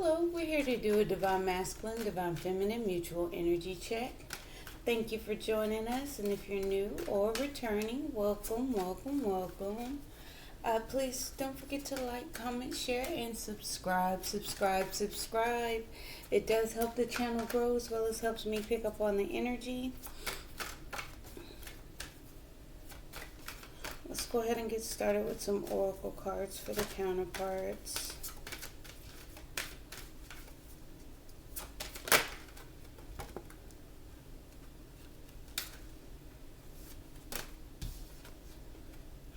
Hello, we're here to do a Divine Masculine, Divine Feminine mutual energy check. Thank you for joining us, and if you're new or returning, welcome, welcome, welcome. Please don't forget to like, comment, share, and subscribe. It does help the channel grow as well as helps me pick up on the energy. Let's go ahead and get started with some oracle cards for the counterparts.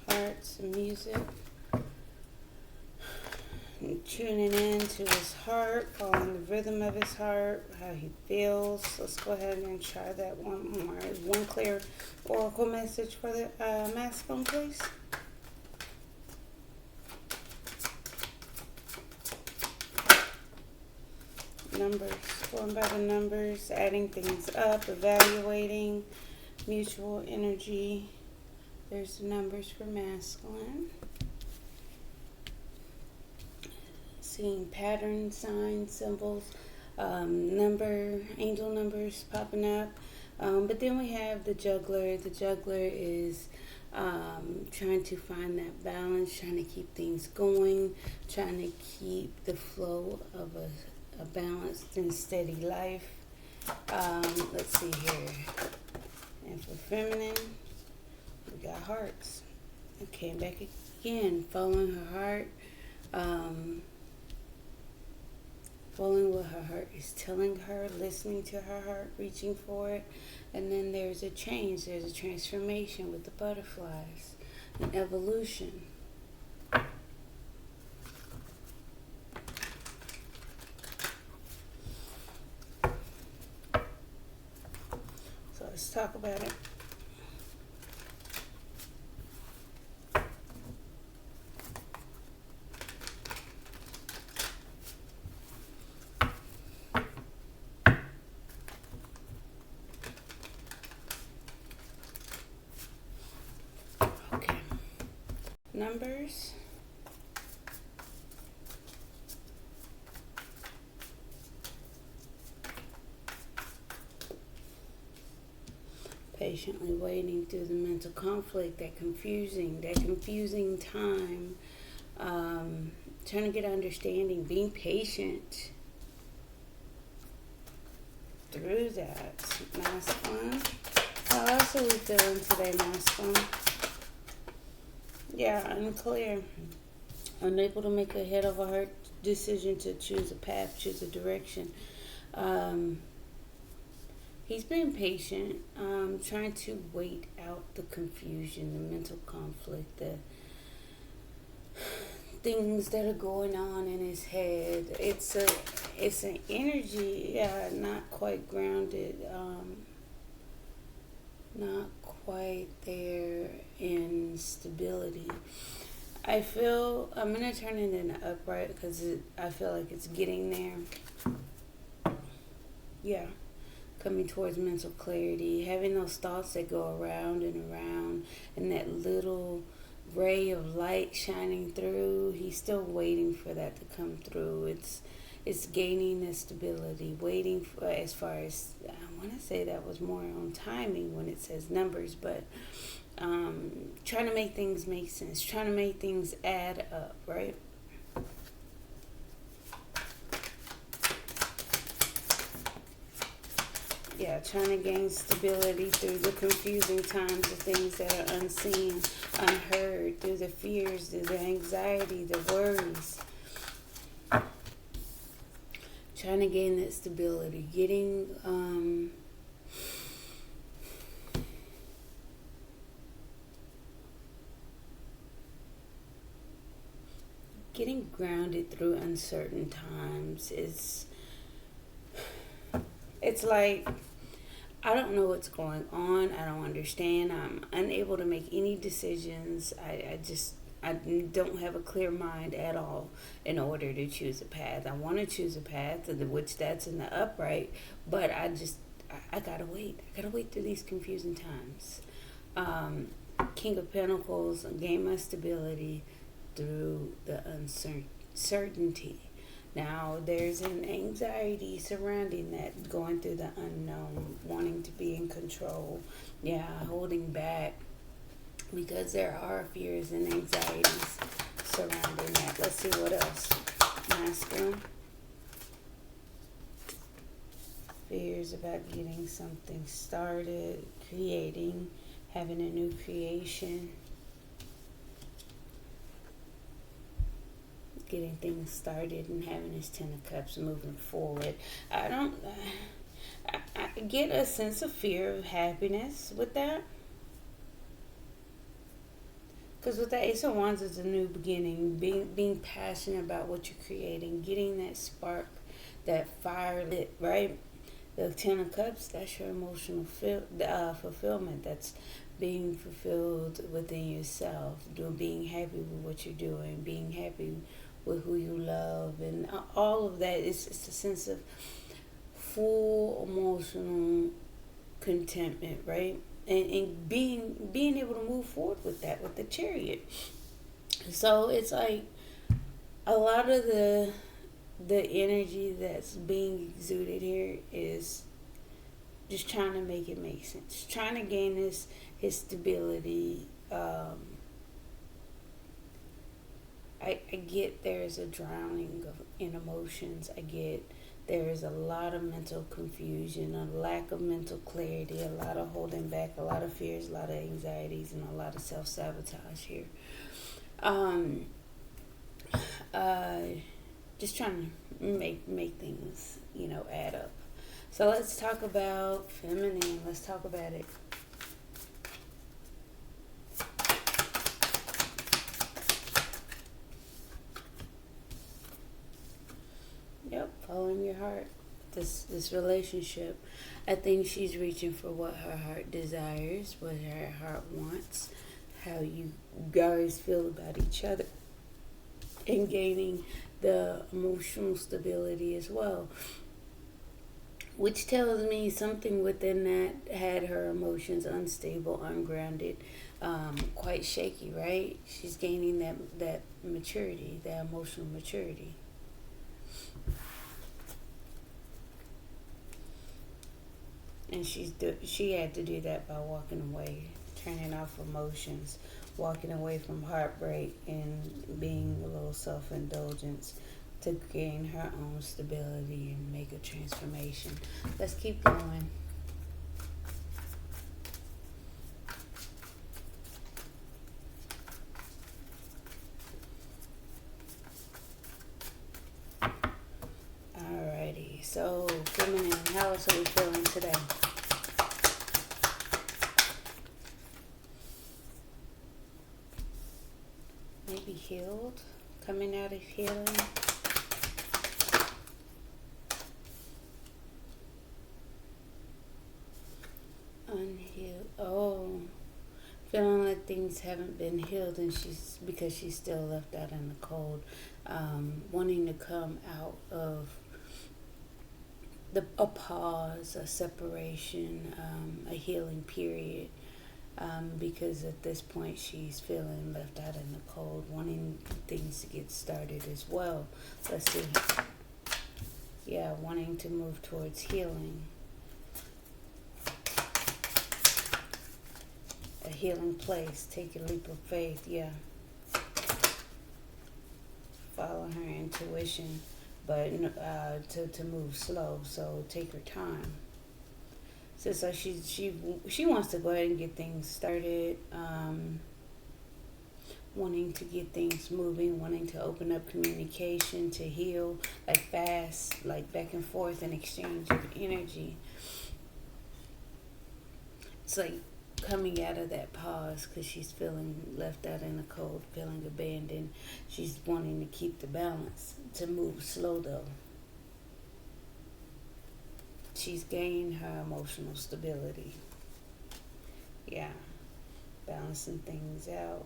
Hearts and music. And tuning in to his heart, following the rhythm of his heart, how he feels. Let's go ahead and try that one more. One clear oracle message for the masculine, please. Numbers, going by the numbers, adding things up, evaluating, mutual energy. There's the numbers for masculine. Seeing patterns, signs, symbols, angel numbers popping up. But then we have the juggler. The juggler is trying to find that balance, trying to keep things going, trying to keep the flow of a balanced and steady life. Let's see here. And for feminine, we got hearts. Okay, back again, following her heart. Following what her heart is telling her, listening to her heart, reaching for it. And then there's a change, there's a transformation with the butterflies, an evolution. So let's talk about it. Numbers. Patiently waiting through the mental conflict, that confusing time. Trying to get understanding, being patient through that. Masculine. How else are we feeling today, masculine? Yeah, unclear. Unable to make a head over heart decision to choose a path, choose a direction. He's been patient, trying to wait out the confusion, the mental conflict, the things that are going on in his head. It's an energy, not quite grounded, not quite there in stability. I feel I'm going to turn it into upright because I feel like it's getting there. Yeah. Coming towards mental clarity, having those thoughts that go around and around, and that little ray of light shining through. He's still waiting for that to come through. It's gaining the stability, waiting for, as far as, I want to say that was more on timing when it says numbers, but trying to make things make sense, trying to make things add up, right? Yeah, trying to gain stability through the confusing times, the things that are unseen, unheard, through the fears, through the anxiety, the worries. Trying to gain that stability, getting grounded through uncertain times. It's like, I don't know what's going on. I don't understand. I'm unable to make any decisions. I don't have a clear mind at all in order to choose a path. I want to choose a path, which that's in the upright, but I gotta wait. I gotta wait through these confusing times. King of Pentacles, gain my stability through the uncertainty. Now, there's an anxiety surrounding that, going through the unknown, wanting to be in control, yeah, holding back, because there are fears and anxieties surrounding that. Let's see what else. Masculine. Fears about getting something started, creating, having a new creation, getting things started and having his Ten of Cups moving forward. I get a sense of fear of happiness with that. Because with that Ace of Wands is a new beginning, being passionate about what you're creating, getting that spark, that fire lit, right? The Ten of Cups, that's your emotional fulfillment. That's being fulfilled within yourself, being happy with what you're doing, being happy with who you love, and all of that. It's a sense of full emotional contentment, right? And being able to move forward with that, with the Chariot. So it's like a lot of the energy that's being exuded here is just trying to make it make sense, trying to gain his stability. I get there's a drowning in emotions. I get there is a lot of mental confusion, a lack of mental clarity, a lot of holding back, a lot of fears, a lot of anxieties, and a lot of self-sabotage here. Just trying to make things, add up. So let's talk about feminine. Let's talk about it. Yep, following your heart. This relationship, I think she's reaching for what her heart desires, what her heart wants, how you guys feel about each other, and gaining the emotional stability as well. Which tells me something within that had her emotions unstable, ungrounded, quite shaky, right? She's gaining that maturity, that emotional maturity. And she had to do that by walking away, turning off emotions, walking away from heartbreak, and being a little self-indulgence to gain her own stability and make a transformation. Let's keep going. Alrighty, so feminine, how else are we feeling today? Maybe healed, coming out of healing. Unhealed. Oh, feeling like things haven't been healed, and because she's still left out in the cold, wanting to come out of a pause, a separation, a healing period. Because at this point she's feeling left out in the cold, wanting things to get started as well. Let's see. Yeah, wanting to move towards healing. A healing place. Take a leap of faith, yeah. Follow her intuition, but to move slow, so take her time. So she wants to go ahead and get things started, wanting to get things moving, wanting to open up communication, to heal, like fast, like back and forth, an exchange of energy. It's like coming out of that pause because she's feeling left out in the cold, feeling abandoned. She's wanting to keep the balance, to move slow though. She's gained her emotional stability. Yeah, balancing things out,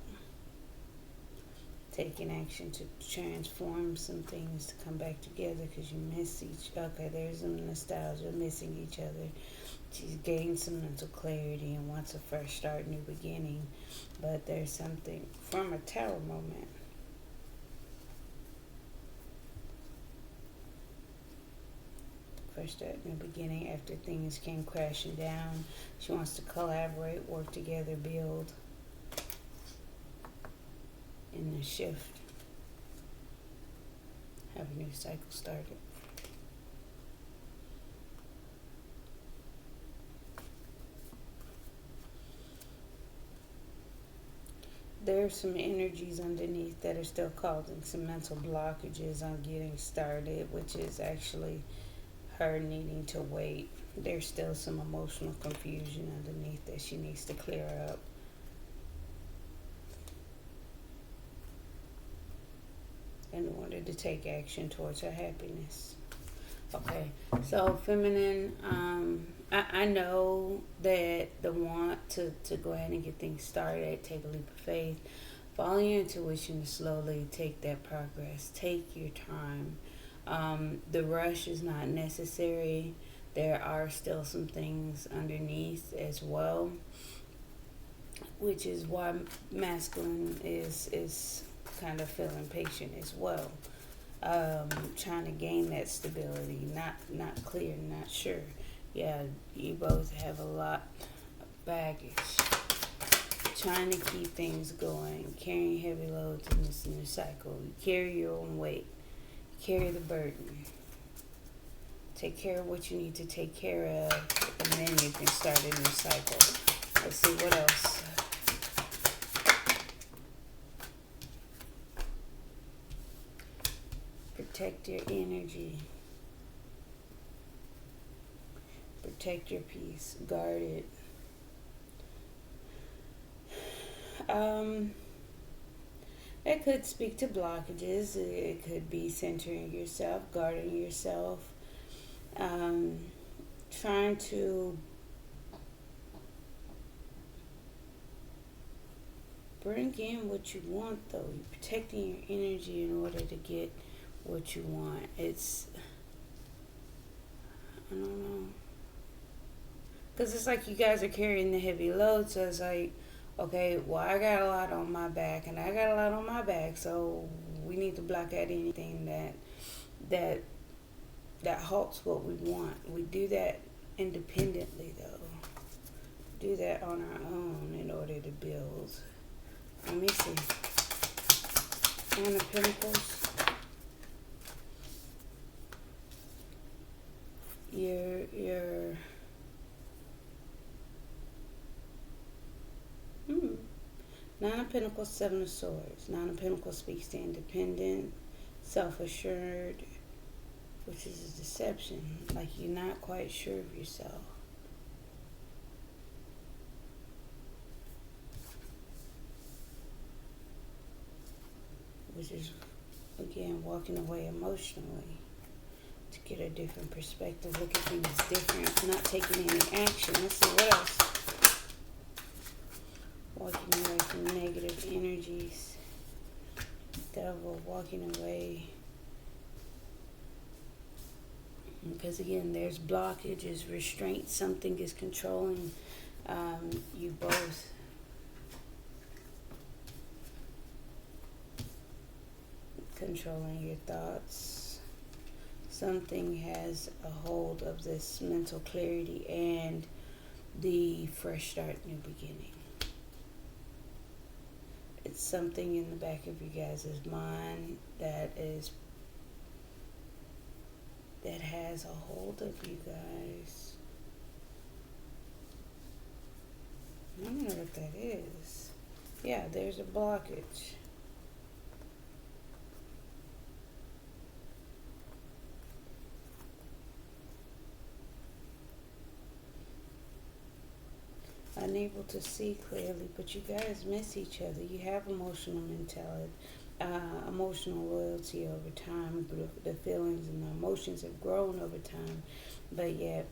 taking action to transform some things to come back together because you miss okay, there's some nostalgia, missing each other. She's gained some mental clarity and wants a fresh start, new beginning. But there's something from a tower moment. fresh start in the beginning after things came crashing down. She wants to collaborate, work together, build, in a shift. Have a new cycle started. There's some energies underneath that are still causing some mental blockages on getting started, which is actually her needing to wait. There's still some emotional confusion underneath that she needs to clear up. In order to take action towards her happiness. Okay, so feminine, I know that the want to go ahead and get things started, take a leap of faith, follow your intuition to slowly take that progress. Take your time. The rush is not necessary. There are still some things underneath as well, which is why masculine is kind of feeling patient as well. Trying to gain that stability, not clear, not sure. Yeah, you both have a lot of baggage. Trying to keep things going, carrying heavy loads in this new cycle. You carry your own weight, carry the burden. Take care of what you need to take care of, and then you can start a new cycle. Let's see what else. Protect your energy. Protect your peace. Guard it. It could speak to blockages. It could be centering yourself, guarding yourself, trying to bring in what you want, though. You're protecting your energy in order to get what you want. It's, I don't know, because it's like you guys are carrying the heavy load, so it's like, okay, well, I got a lot on my back, and I got a lot on my back, so we need to block out anything that halts what we want. We do that independently, though. Do that on our own in order to build. Let me see. Nine of Pentacles. Your Nine of Pentacles, Seven of Swords. Nine of Pentacles speaks to independent, self-assured, which is a deception. Like you're not quite sure of yourself. Which is, again, walking away emotionally to get a different perspective. Look at things different. Not taking any action. Let's see what else. Walking away from negative energies. Devil, walking away. Because again, there's blockages, restraint. Something is controlling you both. Controlling your thoughts. Something has a hold of this mental clarity and the fresh start, new beginning. It's something in the back of you guys' mind that has a hold of you guys. I don't know what that is. Yeah, there's a blockage. Unable to see clearly, but you guys miss each other. You have emotional mentality, emotional loyalty over time. The feelings and the emotions have grown over time, but yet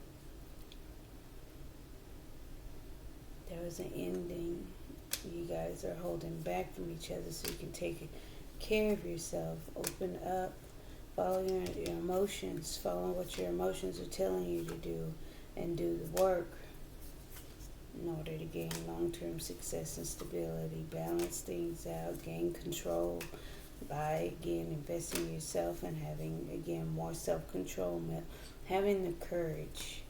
there was an ending. You guys are holding back from each other so you can take care of yourself. Open up, follow your emotions, follow what your emotions are telling you to do, and do the work in order to gain long-term success and stability. Balance things out, gain control, by, again, investing in yourself and having, again, more self-control, having the courage.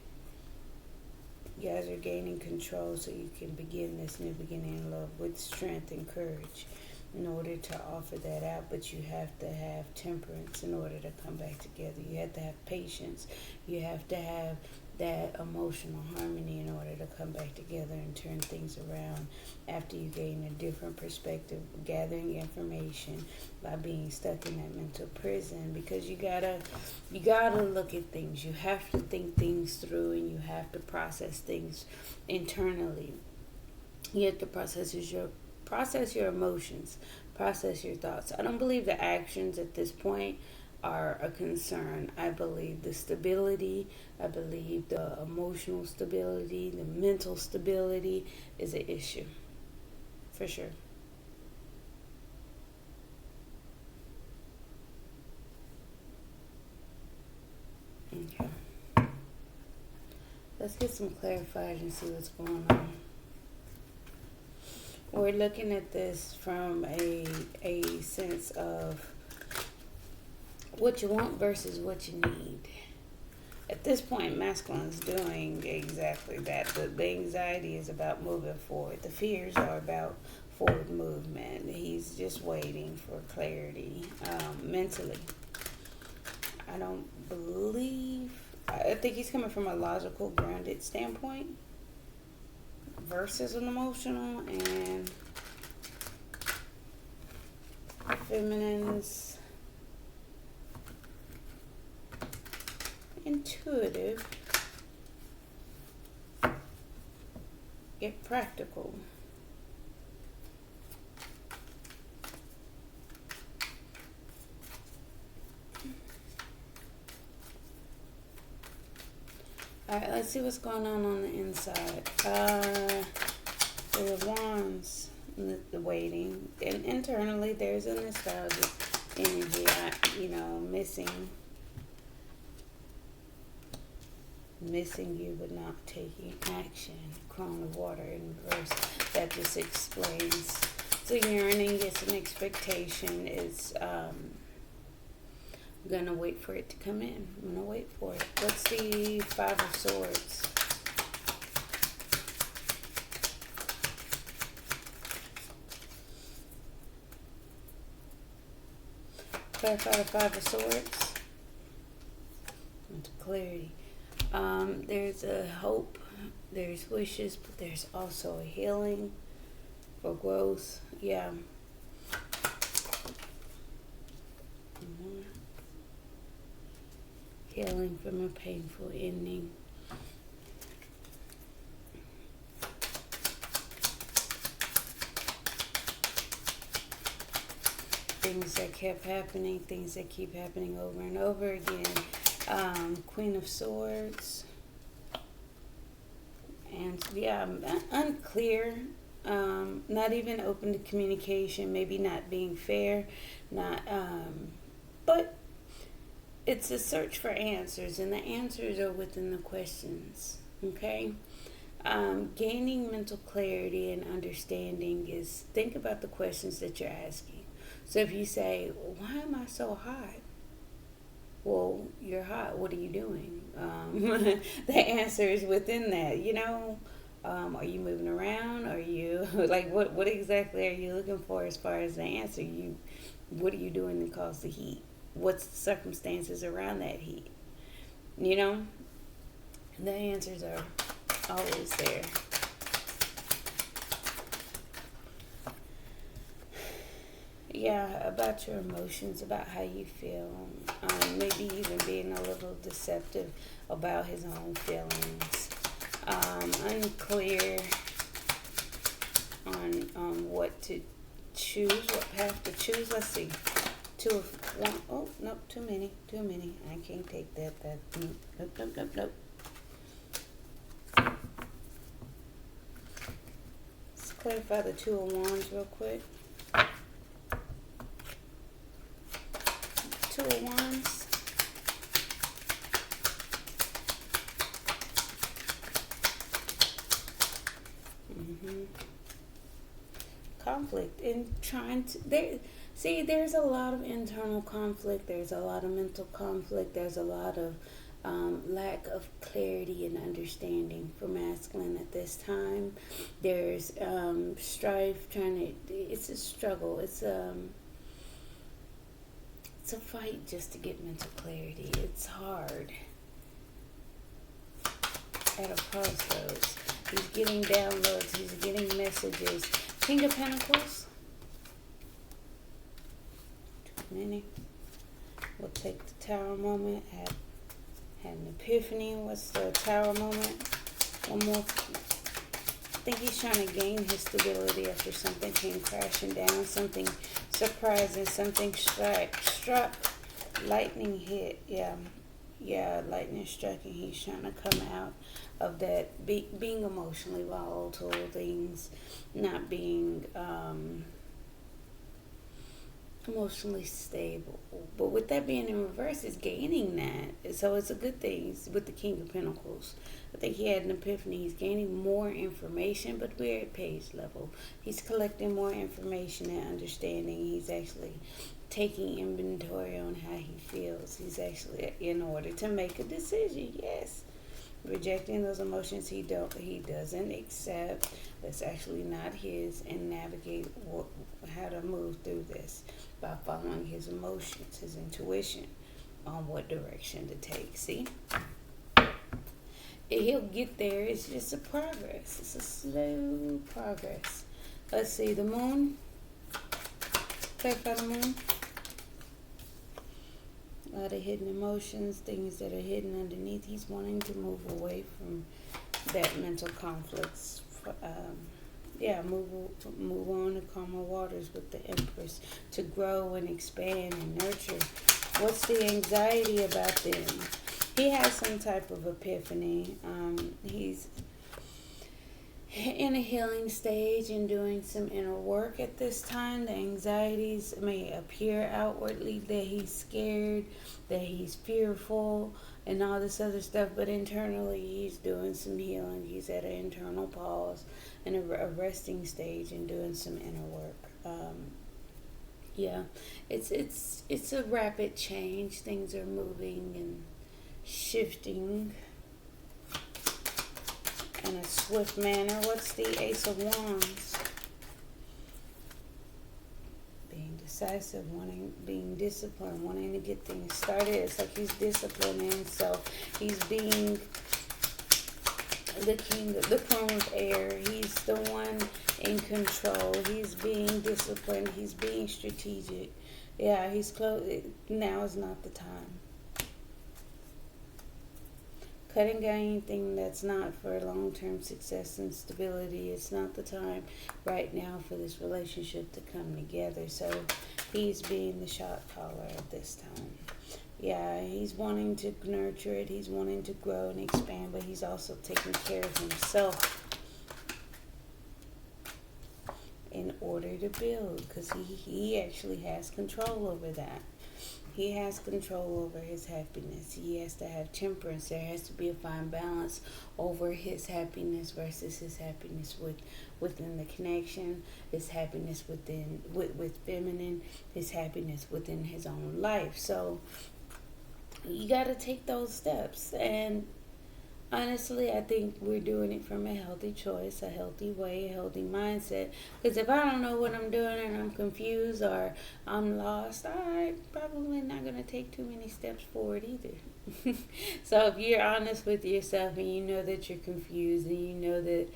You guys are gaining control so you can begin this new beginning in love with strength and courage in order to offer that out. But you have to have temperance in order to come back together. You have to have patience. You have to have that emotional harmony in order to come back together and turn things around after you gain a different perspective, gathering information by being stuck in that mental prison. Because you gotta look at things. You have to think things through, and you have to process things internally. You have to process your emotions, process your thoughts. I don't believe the actions at this point are a concern. I believe the stability, I believe the emotional stability, the mental stability is an issue. For sure. Okay. Let's get some clarified and see what's going on. We're looking at this from a sense of what you want versus what you need. At this point, masculine's doing exactly that. The anxiety is about moving forward. The fears are about forward movement. He's just waiting for clarity mentally. I think he's coming from a logical, grounded standpoint versus an emotional, and feminine's intuitive yet practical. Alright, let's see what's going on the inside. The wands, the waiting, and internally there's a nostalgic energy. Missing you but not taking action. Crown of water in reverse. That just explains. So yearning, it's an expectation. It's I'm gonna wait for it to come in. I'm gonna wait for it. What's the Five of Swords? Clarify the Five of Swords. Into clarity. There's a hope, there's wishes, but there's also a healing for growth. Yeah. Healing from a painful ending. Things that kept happening, things that keep happening over and over again. Queen of Swords. And yeah, unclear. Not even open to communication. Maybe not being fair. But it's a search for answers, and the answers are within the questions. Okay? Gaining mental clarity and understanding is, think about the questions that you're asking. So if you say, why am I so hot? Well, you're hot. What are you doing? The answer is within that. Are you moving around? Are you like what exactly are you looking for as far as the answer? What are you doing to cause the heat? What's the circumstances around that heat? The answers are always there. Yeah, about your emotions, about how you feel. Maybe even being a little deceptive about his own feelings. Unclear on what to choose, what path to choose. Let's see. Two of one. Oh, nope, too many. I can't take that. Nope. Let's clarify the Two of Wands real quick. Two of Wands. Conflict and trying to See, there's a lot of internal conflict. There's a lot of mental conflict. There's a lot of lack of clarity and understanding for masculine at this time. There's strife trying to. It's a struggle. It's a fight just to get mental clarity. It's hard. At a crossroads. He's getting downloads. He's getting messages. King of Pentacles. Many. We'll take the Tower moment. Had an epiphany. What's the Tower moment? One more. I think he's trying to gain his stability after something came crashing down. Something surprising. Something struck. Lightning hit. Yeah, lightning struck, and he's trying to come out of that. Being emotionally volatile. Things not being emotionally stable, but with that being in reverse, it's gaining that, so it's a good thing. With the King of Pentacles, I think he had an epiphany. He's gaining more information, but we're at page level. He's collecting more information and understanding. He's actually taking inventory on how he feels. He's actually in order to make a decision. Yes, rejecting those emotions he doesn't accept, that's actually not his, and navigate how to move through this by following his emotions, his intuition on what direction to take. See, he'll get there. It's just a progress. It's a slow progress. Let's see, the moon. Clarify the moon. A lot of hidden emotions, things that are hidden underneath. He's wanting to move away from that mental conflicts. Move on to calmer waters with the Empress, to grow and expand and nurture. What's the anxiety about them? He has some type of epiphany. He's in a healing stage and doing some inner work at this time. The anxieties may appear outwardly that he's scared, that he's fearful, and all this other stuff, but internally he's doing some healing. He's at an internal pause and a resting stage and doing some inner work. It's a rapid change. Things are moving and shifting in a swift manner. What's the Ace of Wands? Being decisive, being disciplined, wanting to get things started. It's like he's disciplining himself. He's being the king, the throne of air. He's the one in control. He's being disciplined. He's being strategic. Yeah, he's close. Now is not the time. Cutting down anything that's not for long-term success and stability. It's not the time right now for this relationship to come together. So he's being the shot caller at this time. Yeah, he's wanting to nurture it. He's wanting to grow and expand, but he's also taking care of himself in order to build, because he actually has control over that. He has control over his happiness. He has to have temperance. There has to be a fine balance over his happiness versus his happiness within the connection, his happiness with feminine, his happiness within his own life. So you got to take those steps. And honestly, I think we're doing it from a healthy choice, a healthy way, a healthy mindset. Because if I don't know what I'm doing and I'm confused or I'm lost, I'm probably not going to take too many steps forward either. So if you're honest with yourself and you know that you're confused and you know that,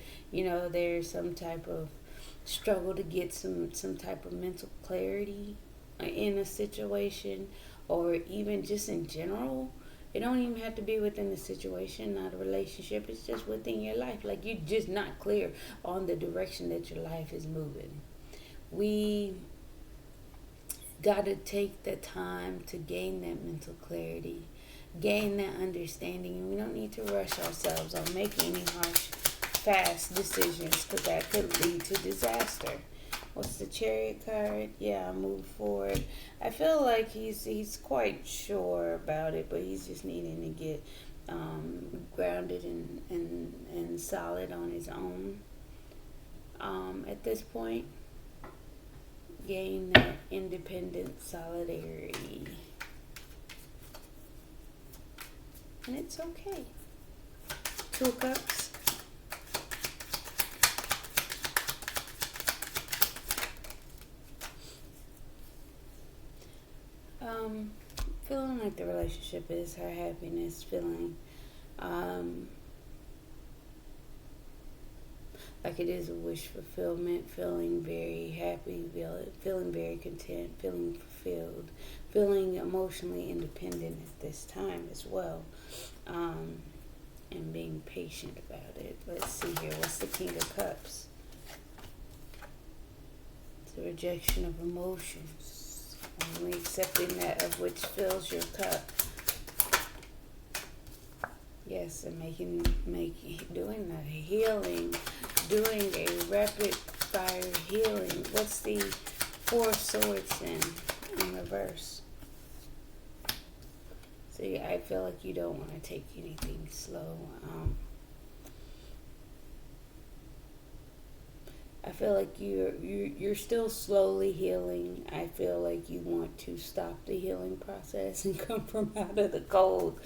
there's some type of struggle to get some type of mental clarity in a situation, or even just in general, it don't even have to be within the situation, not a relationship. It's just within your life. Like, you're just not clear on the direction that your life is moving. We got to take the time to gain that mental clarity, gain that understanding. And we don't need to rush ourselves or make any harsh, fast decisions, because that could lead to disaster. What's the Chariot card? Yeah, move forward. I feel like he's quite sure about it, but he's just needing to get grounded and solid on his own at this point. Gain that independent solidarity. And it's okay. 2 of Cups. Feeling like the relationship is her happiness, feeling like it is a wish fulfillment, feeling very happy, feeling very content, feeling fulfilled, feeling emotionally independent at this time as well, and being patient about it. Let's see here. What's the King of Cups? It's a rejection of emotions. Only accepting that of which fills your cup. Yes, and doing that healing, doing a rapid fire healing. What's the 4 of Swords in reverse? See, I feel like you don't want to take anything slow. I feel like you're still slowly healing. I feel like you want to stop the healing process and come from out of the cold.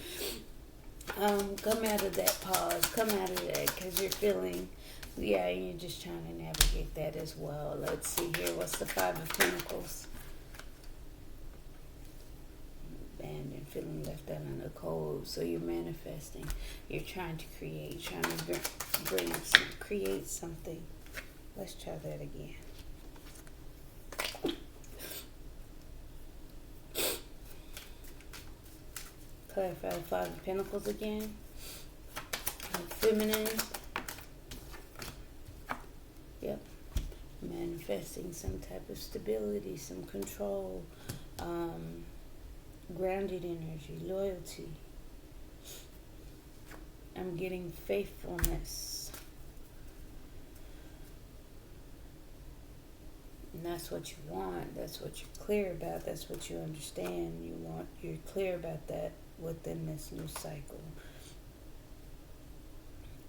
Come out of that pause. Come out of that because you're feeling, yeah, you're just trying to navigate that as well. Let's see here. What's the 5 of Pentacles? Abandoned, feeling left out in the cold. So you're manifesting. You're trying to create, trying to create something. Let's try that again. Clarify the 5 of Pentacles again. Feminine. Yep. Manifesting some type of stability, some control, grounded energy, loyalty. I'm getting faithfulness. And that's what you want. That's what you're clear about. That's what you understand. You're clear about that within this new cycle.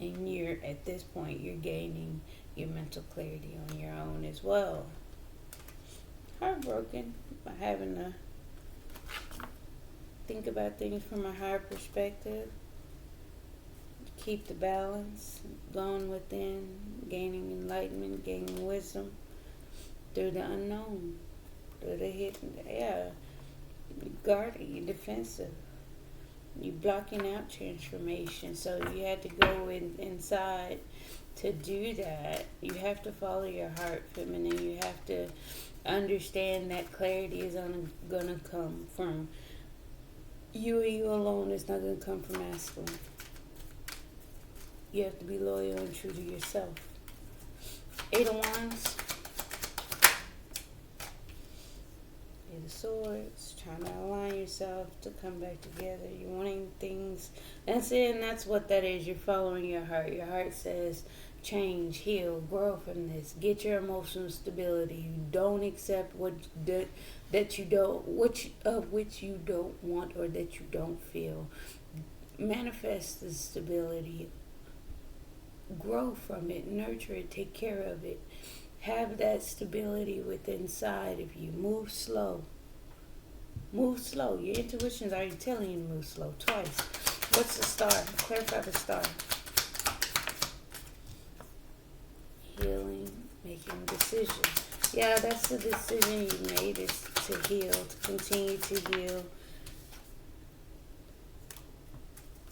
And at this point, you're gaining your mental clarity on your own as well. Heartbroken by having to think about things from a higher perspective. Keep the balance, going within, gaining enlightenment, gaining wisdom. Through the unknown, through the hidden, you're guarding, you're defensive, you're blocking out transformation. So you had to go inside to do that. You have to follow your heart, feminine. You have to understand that clarity is gonna come from you and you alone. It's not gonna come from masculine. You have to be loyal and true to yourself. 8 of Wands. The Swords, trying to align yourself to come back together. You're wanting things. That's it, and that's what that is. You're following your heart. Your heart says change, heal, grow from this. Get your emotional stability. You don't accept which you don't want or that you don't feel. Manifest the stability. Grow from it, nurture it, take care of it. Have that stability within inside of you. Move slow. Move slow. Your intuition's already telling you to move slow. Twice. What's the star? Clarify the star. Healing. Making decisions. Yeah, that's the decision you made, is to heal. To continue to heal.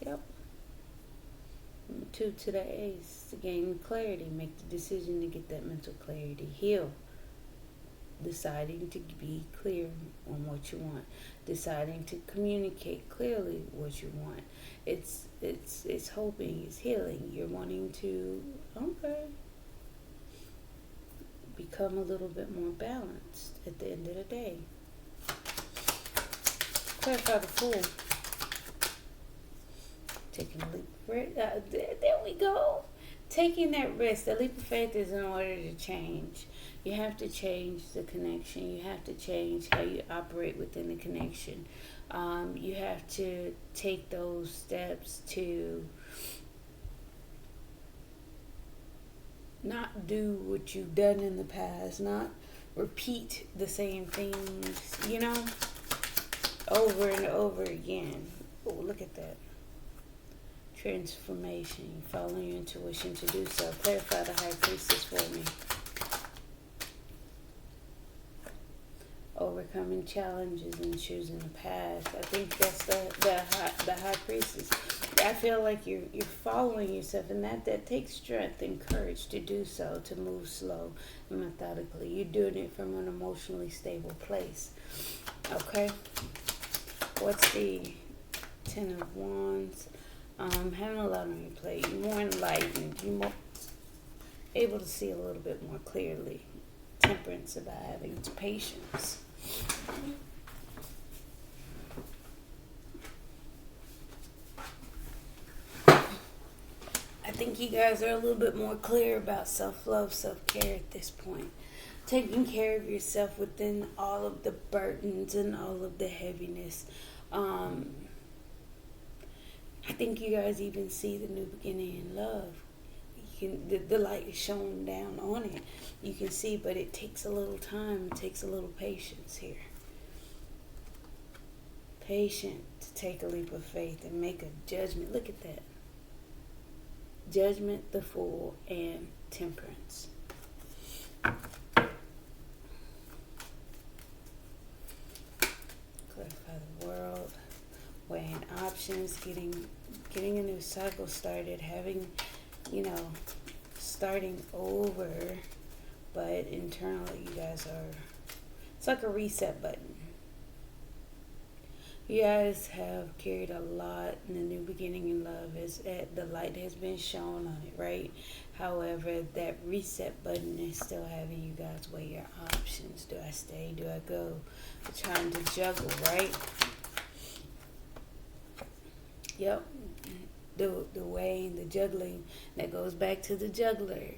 Yep. 2 to the Ace, to gain clarity. Make the decision to get that mental clarity. Heal. Deciding to be clear on what you want. Deciding to communicate clearly what you want. It's hoping, it's healing. You're wanting to, become a little bit more balanced at the end of the day. Clarify the Fool. Taking a leap of faith. There we go. Taking that risk. The leap of faith is in order to change. You have to change the connection. You have to change how you operate within the connection. You have to take those steps to not do what you've done in the past. Not repeat the same things, over and over again. Oh, look at that. Transformation. Follow your intuition to do so. Clarify the high priestess for me. Overcoming challenges and choosing a path. I think that's the high priestess. I feel like you're following yourself, and that takes strength and courage to do so, to move slow and methodically. You're doing it from an emotionally stable place. Okay? What's the Ten of Wands? Having a lot on your plate. You're more enlightened. You're more able to see a little bit more clearly. Temperance, about having patience. I think you guys are a little bit more clear about self-love, self-care at this point. Taking care of yourself within all of the burdens and all of the heaviness. I think you guys even see the new beginning in love. The light is shone down on it. You can see, but it takes a little time. It takes a little patience here. Patient to take a leap of faith and make a judgment. Look at that. Judgment, the Fool, and Temperance. Clarify the world. Weighing options. Getting a new cycle started. Having, starting over. But internally, you guys are... It's like a reset button. You guys have carried a lot in the new beginning in love. The light has been shown on it, right? However, that reset button is still having you guys weigh your options. Do I stay? Do I go? You're trying to juggle, right? Yep. The weighing, the juggling, that goes back to the juggler.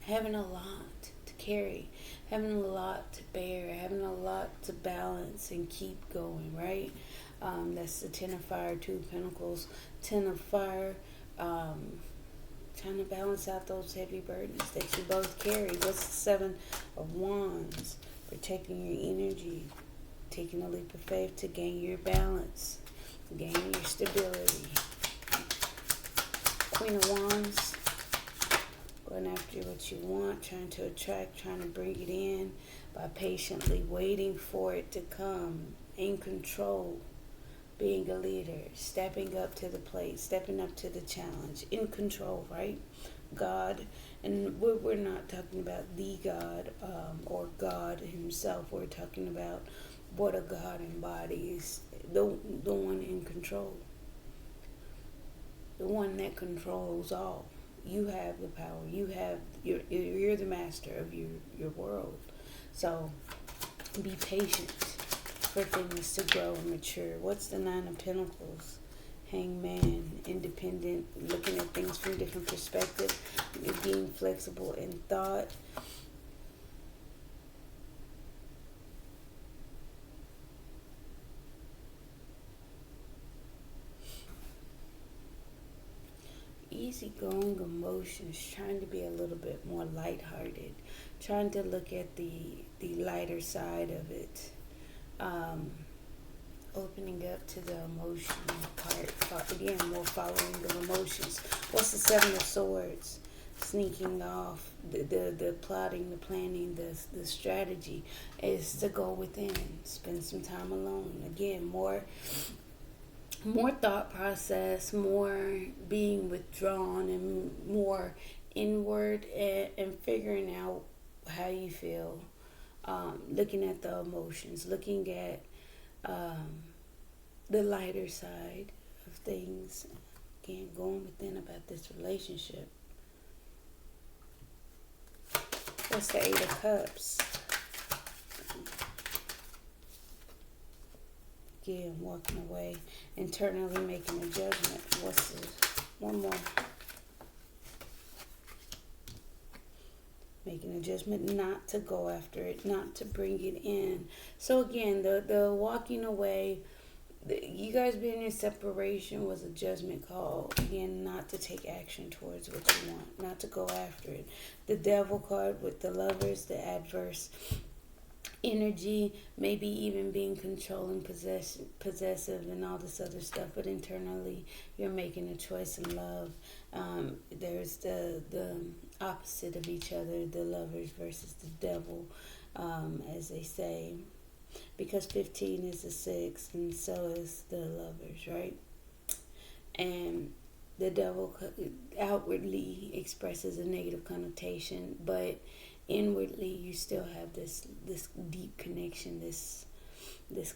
Having a lot to carry, having a lot to bear, having a lot to balance and keep going, right? That's the Ten of Fire, Two of Pentacles, Ten of Fire, trying to balance out those heavy burdens that you both carry. What's the Seven of Wands? Protecting your energy, taking a leap of faith to gain your balance, gain your stability. Queen of Wands, going after what you want, trying to attract, trying to bring it in by patiently waiting for it to come. In control, being a leader, stepping up to the plate, stepping up to the challenge. In control, right? God, and we're not talking about the God or God himself. We're talking about what a God embodies, the one in control, the one that controls all. You have the power. You're the master of your world. So be patient for things to grow and mature. What's the Nine of Pentacles? Hangman, independent, looking at things from different perspectives, being flexible in thought. Easygoing emotions, trying to be a little bit more lighthearted, trying to look at the lighter side of it, opening up to the emotional part. Again, more following of emotions. What's the Seven of Swords? Sneaking off, the plotting, the planning, the strategy is to go within, spend some time alone. Again, more thought process, more being withdrawn, and more inward, and figuring out how you feel, looking at the emotions, looking at the lighter side of things. Again, going within about this relationship. What's the Eight of Cups? Again, walking away, internally making a judgment. What's this? One more. Making a judgment not to go after it, not to bring it in. So again, the walking away, You guys being in separation was a judgment call. Again, not to take action towards what you want, not to go after it. The devil card with the lovers, the adverse energy, maybe even being controlling, possessive, and all this other stuff. But internally, you're making a choice in love. There's the opposite of each other, the lovers versus the devil, as they say. Because 15 is a 6, and so is the lovers, right? And the devil outwardly expresses a negative connotation, but inwardly you still have this deep connection, this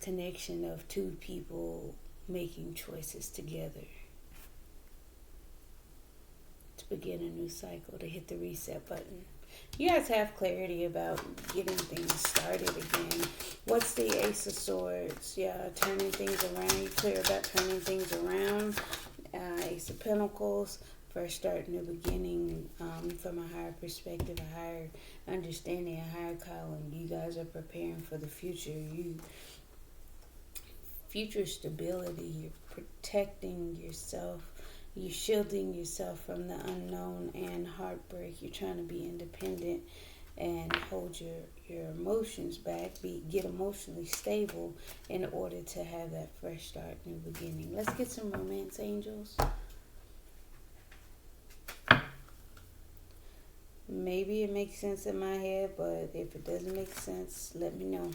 connection of two people making choices together to begin a new cycle, to hit the reset button. You guys have clarity about getting things started again. What's the Ace of Swords? Yeah, turning things around. You're clear about turning things around. Ace of Pentacles. First start, new beginning, from a higher perspective, a higher understanding, a higher calling. You guys are preparing for the future. Future stability. You're protecting yourself. You're shielding yourself from the unknown and heartbreak. You're trying to be independent and hold your emotions back. Get emotionally stable in order to have that fresh start, new beginning. Let's get some romance, angels. Maybe it makes sense in my head, but if it doesn't make sense, let me know.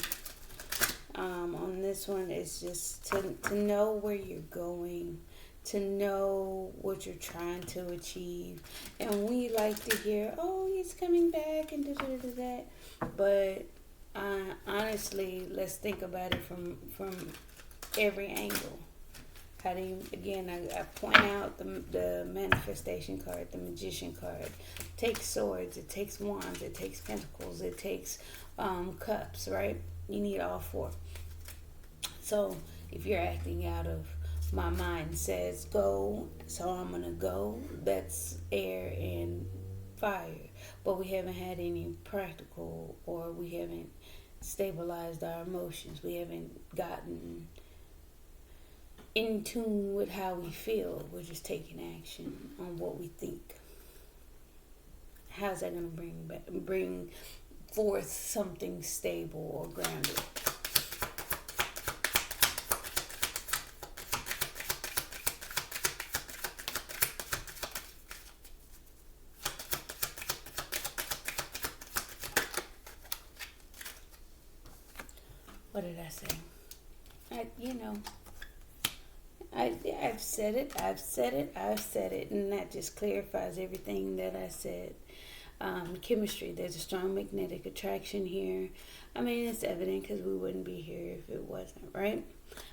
On this one, it's just to know where you're going, to know what you're trying to achieve. And we like to hear, oh, he's coming back and da-da-da-da. But honestly, let's think about it from every angle. How do you, again, I point out the manifestation card, the magician card. It takes swords, it takes wands, it takes pentacles, it takes cups, right? You need all four. So if you're acting out of my mind says go, so I'm going to go. That's air and fire. But we haven't had any practical, or we haven't stabilized our emotions. We haven't gotten in tune with how we feel. We're just taking action on what we think. How's that going to bring forth something stable or grounded? What did I say? I've said it, and that just clarifies everything that I said. Chemistry, there's a strong magnetic attraction here. I mean, it's evident because we wouldn't be here if it wasn't, right?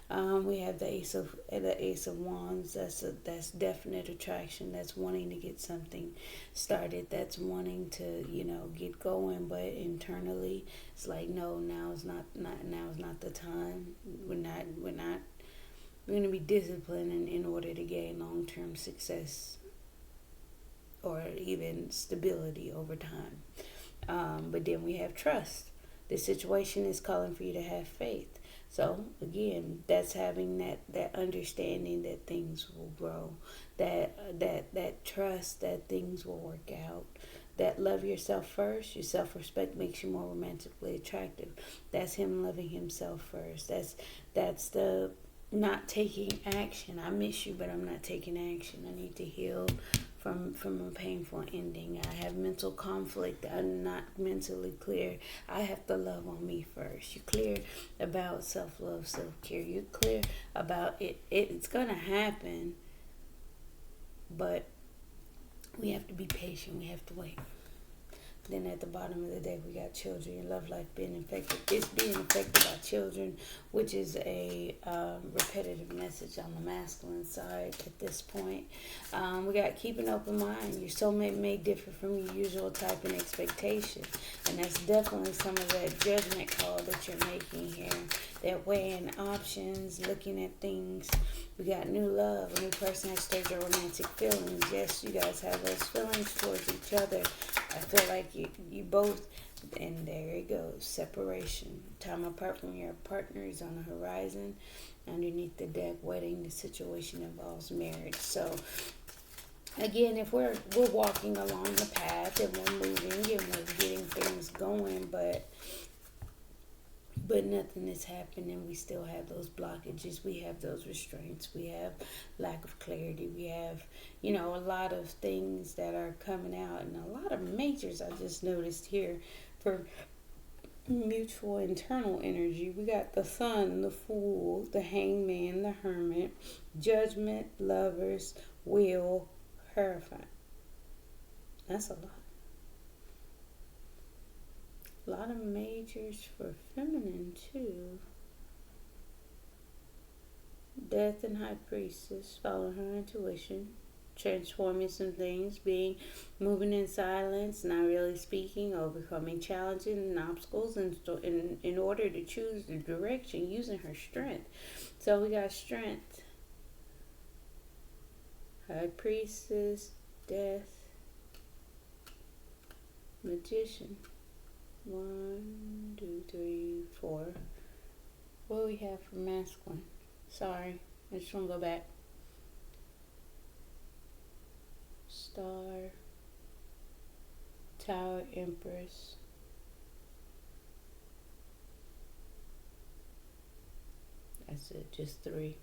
We have the Ace of Wands. That's definite attraction. That's wanting to get something started. That's wanting to get going. But internally, it's like, no, now is not the time. We're going to be disciplined in order to gain long-term success or even stability over time. But then we have trust. The situation is calling for you to have faith. So again, that's having that understanding that things will grow, that trust that things will work out, that love yourself first. Your self-respect makes you more romantically attractive. That's him loving himself first. That's the not taking action. I miss you, but I'm not taking action. I need to heal from a painful ending. I have mental conflict. I'm not mentally clear. I have to love on me first. You're clear about self-love, self-care. You're clear about it. It's going to happen, but we have to be patient. We have to wait. Then at the bottom of the day, we got children. Your love life being affected. It's being affected by children, which is a repetitive message on the masculine side at this point. We got keep an open mind. Your soulmate may differ from your usual type and expectation. And that's definitely some of that judgment call that you're making here. That weighing options, looking at things. We got new love. A new person has stirred your romantic feelings. Yes, you guys have those feelings towards each other. I feel like you both, and there it goes, separation. Time apart from your partner is on the horizon. underneath the deck, wedding. The situation involves marriage. So again, if we're walking along the path and we're moving and we're getting things going, but nothing is happening, we still have those blockages, we have those restraints, we have lack of clarity, we have, a lot of things that are coming out, and a lot of majors I just noticed here for mutual internal energy. We got the Sun, the Fool, the Hangman, the Hermit, Judgment, Lovers, Wheel, Hierophant. That's a lot. A lot of majors for feminine too. Death and High Priestess, following her intuition, transforming some things, moving in silence, not really speaking, overcoming challenges and obstacles in order to choose the direction, using her strength. So we got strength, High Priestess, Death, Magician. 1, 2, 3, 4. What do we have for masculine? Sorry, I just want to go back. Star, Tower, Empress. That's it, just 3.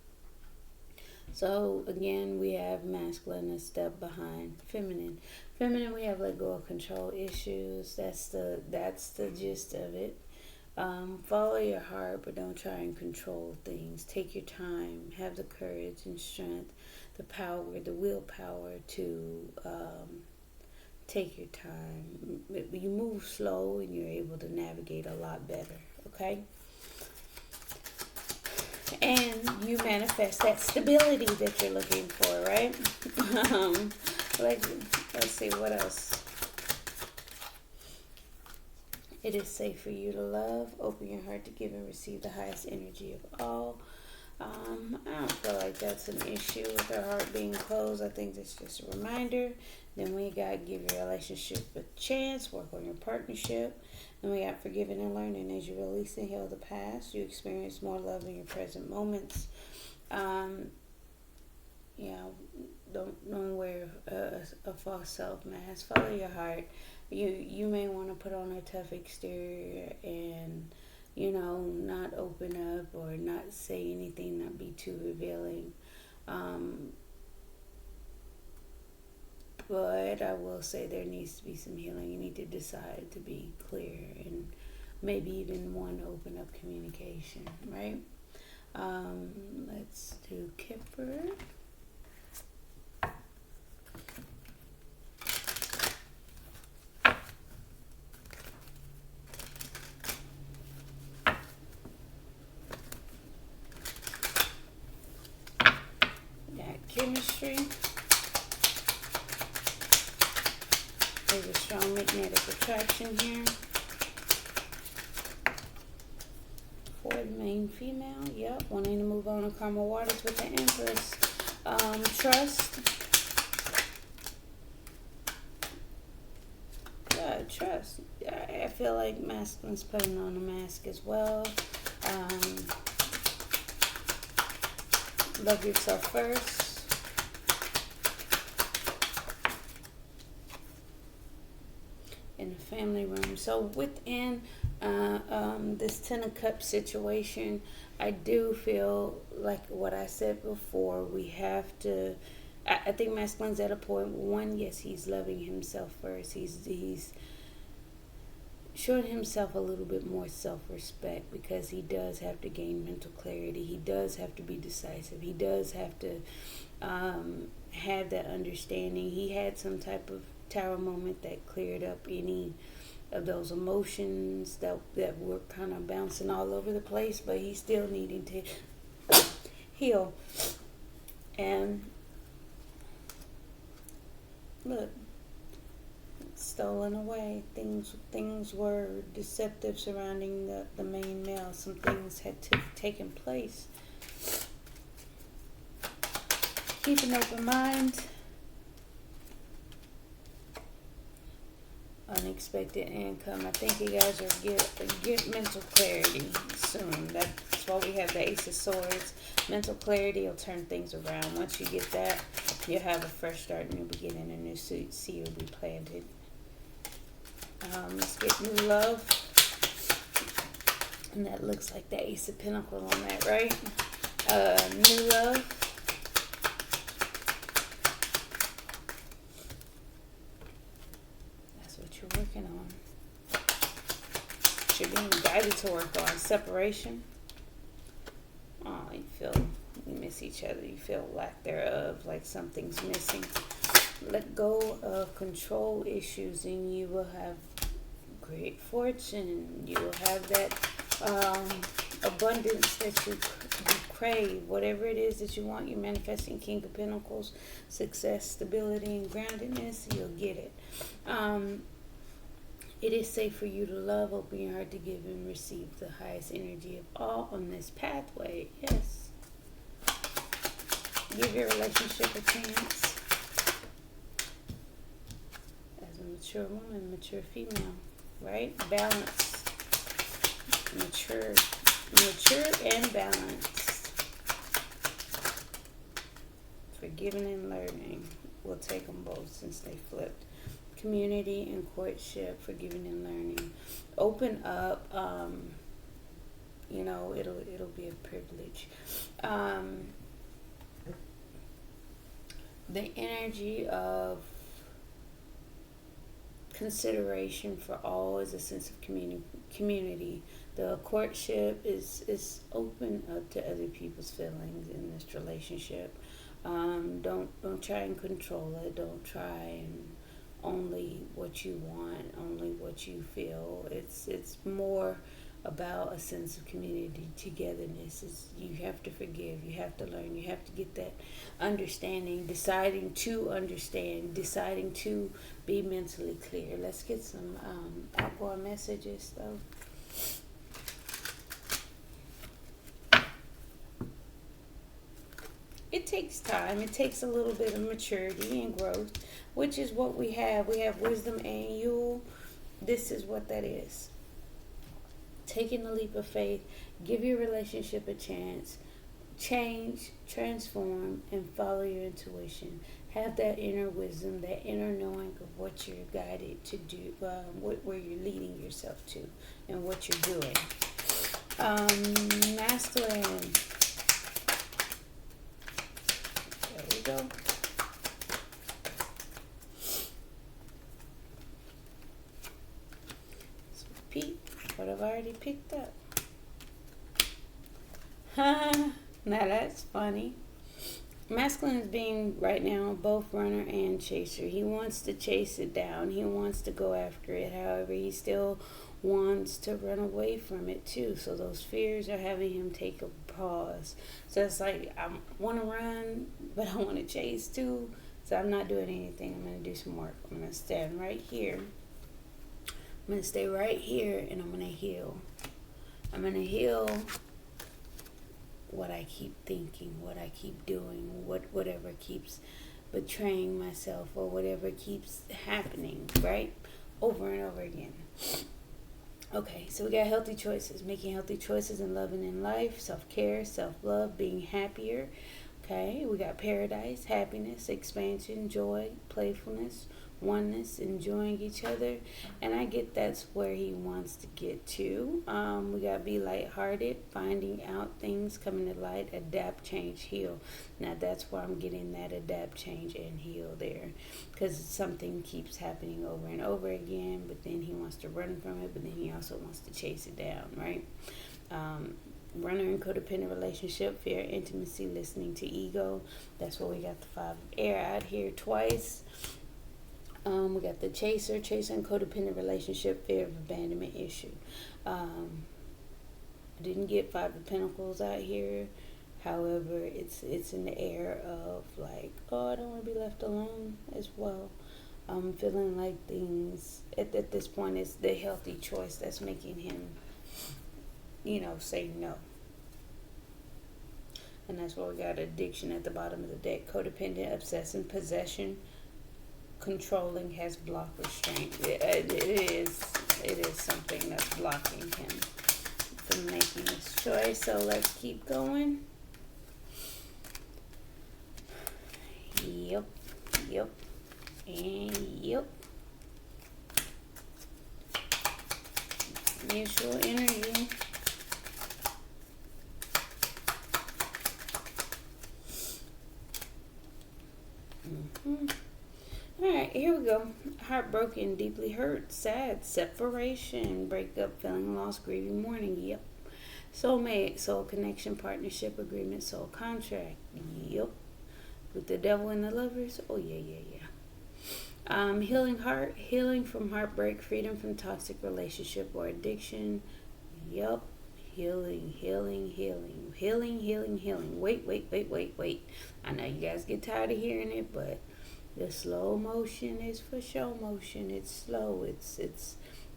So again, we have masculine a step behind feminine. Feminine, we have let go of control issues. That's the gist of it. Follow your heart, but don't try and control things. Take your time. Have the courage and strength, the power, the willpower to take your time. You move slow, and you're able to navigate a lot better. Okay. And you manifest that stability that you're looking for, right? Let's see what else. It is safe for you to love. Open your heart to give and receive the highest energy of all. I don't feel like that's an issue with our heart being closed. I think that's just a reminder. Then we got give your relationship a chance, work on your partnership. Then we got forgiving and learning. As you release and heal the past, you experience more love in your present moments. Don't wear a false self mask. Follow your heart. You may want to put on a tough exterior and not open up or not say anything, not be too revealing. But I will say there needs to be some healing. You need to decide to be clear and maybe even one open up communication, right? Let's do Kipper. Chemistry. There's a strong magnetic attraction here. For the main female, yep, wanting to move on to karma waters with the Empress. Trust. Trust. I feel like masculine's putting on a mask as well. Love yourself first. In the family room. So within this Ten of Cups situation, I do feel like what I said before, we have to, I think masculine's at a point, one, yes, he's loving himself first. He's showing himself a little bit more self-respect because he does have to gain mental clarity. He does have to be decisive. He does have to have that understanding. He had some type of tower moment that cleared up any of those emotions that were kind of bouncing all over the place, but he's still needing to heal. And look, stolen away. Things were deceptive surrounding the main male. Some things had taken place. Keep an open mind. Unexpected income. I think you guys are get mental clarity soon. That's That's why we have the Ace of Swords. Mental clarity will turn things around. Once you get that, you'll have a fresh start, new beginning, a new seed will be planted. Let's get new love. And that looks like the Ace of Pentacles on that, right? New love. That's what you're working on. You're being guided to work on separation. Oh, you feel you miss each other. You feel lack thereof, like something's missing. Let go of control issues and you will have great fortune. You will have that abundance that you crave. Whatever it is that you want, you're manifesting King of Pentacles, success, stability, and groundedness. You'll get it. It is safe for you to love, open your heart to give and receive the highest energy of all on this pathway. Yes. Give your relationship a chance. As a mature woman, mature female, right? Balance. Mature and balanced. Forgiving and learning. We'll take them both since they flipped. Community and courtship, forgiving and learning. Open up. It'll be a privilege. The energy of consideration for all is a sense of community. The courtship is open up to other people's feelings in this relationship. Don't try and control it. Don't try and only what you want, only what you feel. It's more about a sense of community, togetherness. You have to forgive, you have to learn, you have to get that understanding, deciding to understand, deciding to be mentally clear. Let's get some outgoing messages though. It takes time. It takes a little bit of maturity and growth, which is what we have. We have wisdom and Yule. This is what that is. Taking a leap of faith. Give your relationship a chance. Change, transform, and follow your intuition. Have that inner wisdom, that inner knowing of what you're guided to do, where you're leading yourself to, and what you're doing. Masculine. There we go. Let's repeat what I've already picked up. Now that's funny. Masculine is being right now both runner and chaser. He wants to chase it down. He wants to go after it. However, he still wants to run away from it too. So those fears are having him take a pause. So it's like, I want to run, but I want to chase too. So I'm not doing anything. I'm going to do some work. I'm going to stand right here. I'm going to stay right here and I'm going to heal. I'm going to heal what I keep thinking, what I keep doing, whatever keeps betraying myself or whatever keeps happening, right? Over and over again. Okay, so we got healthy choices, making healthy choices and loving in life, self-care, self-love, being happier. Okay, we got paradise, happiness, expansion, joy, playfulness, oneness, enjoying each other. And I get that's where he wants to get to. We got to be lighthearted, finding out things, coming to light, adapt, change, heal. Now that's where I'm getting that adapt, change, and heal there. Because something keeps happening over and over again, but then he wants to run from it, but then he also wants to chase it down, right? Runner and codependent relationship, fear, intimacy, listening to ego. That's where we got the 5 of air out here twice. We got the chaser and codependent relationship, fear of abandonment issue. I didn't get 5 of Pentacles out here. However, it's in the air of like, oh, I don't want to be left alone as well. I'm feeling like things at this point is the healthy choice that's making him, say no. And that's why we got addiction at the bottom of the deck. Codependent, obsessive, possession, controlling, has blocked restraint. It is something that's blocking him for making this choice. So let's keep going. Yep, yep, and yep. Mutual energy. Alright, here we go. Heartbroken, deeply hurt, sad, separation, breakup, feeling lost, grieving, mourning. Yep. Soulmate, soul connection, partnership, agreement, soul contract. Yep. With the devil and the lovers. Oh, yeah, yeah, yeah. Healing heart, healing from heartbreak, freedom from toxic relationship or addiction. Yep. Healing, healing, healing, healing, healing, healing. Wait. I know you guys get tired of hearing it, but the slow motion is for show motion. It's slow. It's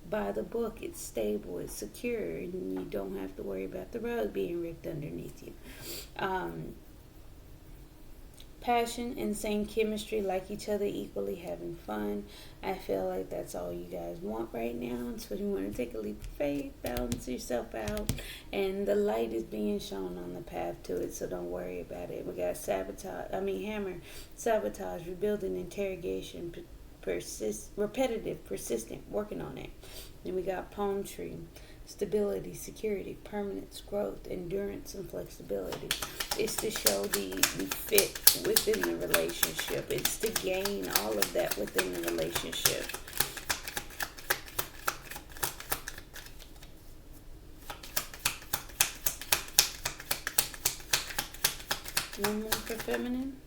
by the book. It's stable. It's secure, and you don't have to worry about the rug being ripped underneath you. Passion, insane chemistry, like each other, equally having fun. I feel like that's all you guys want right now. So you want to take a leap of faith, balance yourself out, and the light is being shown on the path to it. So don't worry about it. We got hammer, sabotage, rebuilding, interrogation, repetitive, persistent, working on it. Then we got palm tree, stability, security, permanence, growth, endurance, and flexibility. It's to show the fit within the relationship. It's to gain all of that within the relationship. One more for feminine.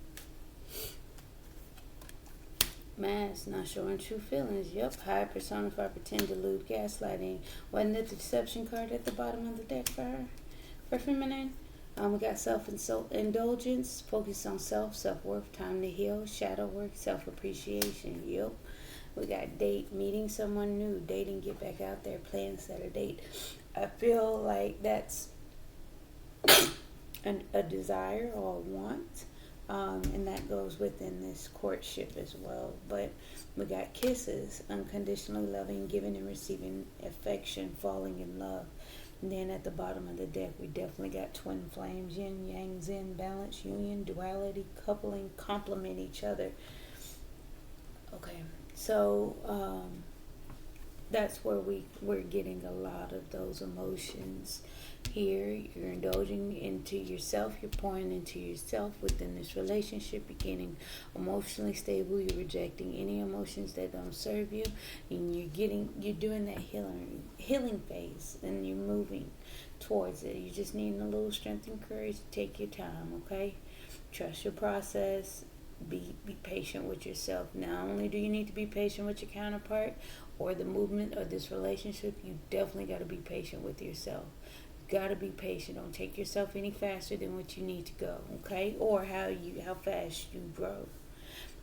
Mask, not showing true feelings. Yep. Hide, personify, pretend, delude, gaslighting. Wasn't it the deception card at the bottom of the deck for her? For feminine? We got self-indulgence, focus on self-worth, time to heal, shadow work, self-appreciation. Yep. We got date, meeting someone new, dating, get back out there, plan, set a date. I feel like that's a desire or a want. And that goes within this courtship as well. But we got kisses, unconditionally loving, giving and receiving affection, falling in love. And then at the bottom of the deck, we definitely got twin flames, yin, yang, zen, balance, union, duality, coupling, complement each other. Okay, so that's where we're getting a lot of those emotions here. You're indulging into yourself. You're pouring into yourself within this relationship. You're getting emotionally stable. You're rejecting any emotions that don't serve you, and you're doing that healing phase, and you're moving towards it. You're just needing a little strength and courage to take your time. Okay, trust your process. Be patient with yourself. Not only do you need to be patient with your counterpart or the movement of this relationship, you definitely got to be patient with yourself. You got to be patient. Don't take yourself any faster than what you need to go, okay? Or how fast you grow.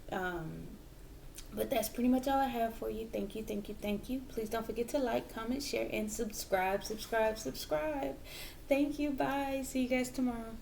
But that's pretty much all I have for you. Thank you. Please don't forget to like, comment, share, and subscribe. Thank you. Bye. See you guys tomorrow.